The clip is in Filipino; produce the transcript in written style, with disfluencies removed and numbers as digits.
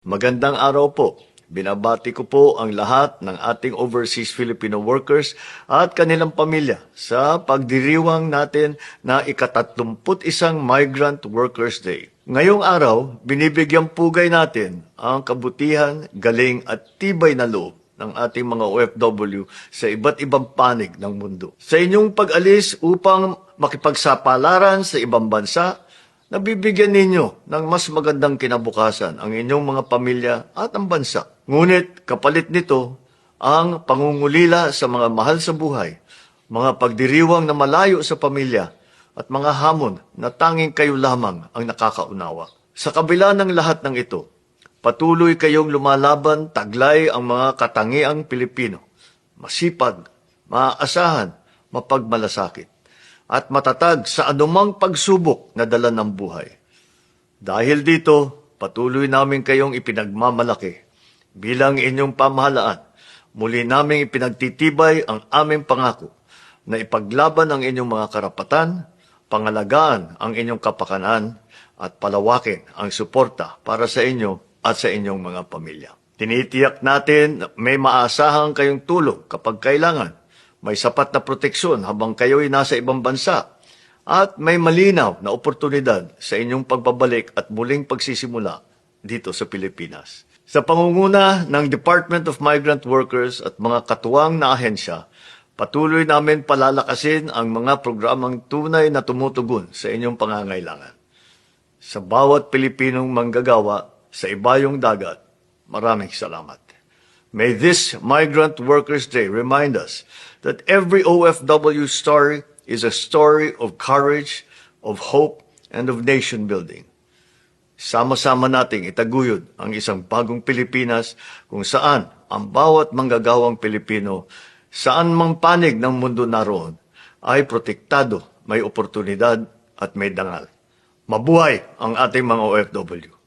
Magandang araw po. Binabati ko po ang lahat ng ating overseas Filipino workers at kanilang pamilya sa pagdiriwang natin na ika-31 Migrant Workers Day. Ngayong araw, binibigyan pugay natin ang kabutihan, galing at tibay na loob ng ating mga OFW sa iba't ibang panig ng mundo. Sa inyong pag-alis upang makipagsapalaran sa ibang bansa, nabibigyan ninyo ng mas magandang kinabukasan ang inyong mga pamilya at ang bansa. Ngunit kapalit nito ang pangungulila sa mga mahal sa buhay, mga pagdiriwang na malayo sa pamilya at mga hamon na tanging kayo lamang ang nakakaunawa. Sa kabila ng lahat ng ito, patuloy kayong lumalaban taglay ang mga katangiang Pilipino, masipag, maaasahan, mapagmalasakit at matatag sa anumang pagsubok na dala ng buhay. Dahil dito, patuloy namin kayong ipinagmamalaki. Bilang inyong pamahalaan, muli namin ipinagtitibay ang aming pangako na ipaglaban ang inyong mga karapatan, pangalagaan ang inyong kapakanan, at palawakin ang suporta para sa inyo at sa inyong mga pamilya. Tinitiyak natin na may maaasahan kayong tulong kapag kailangan, may sapat na proteksyon habang kayo'y nasa ibang bansa, at may malinaw na oportunidad sa inyong pagbabalik at muling pagsisimula dito sa Pilipinas. Sa pangunguna ng Department of Migrant Workers at mga katuwang na ahensya, patuloy namin palalakasin ang mga programang tunay na tumutugon sa inyong pangangailangan. Sa bawat Pilipinong manggagawa sa ibayong dagat, maraming salamat. May this Migrant Workers Day remind us that every OFW story is a story of courage, of hope, and of nation building. Sama-sama nating itaguyod ang isang bagong Pilipinas kung saan ang bawat manggagawang Pilipino, saan mang panig ng mundo naroon, ay protektado, may oportunidad at may dangal. Mabuhay ang ating mga OFW!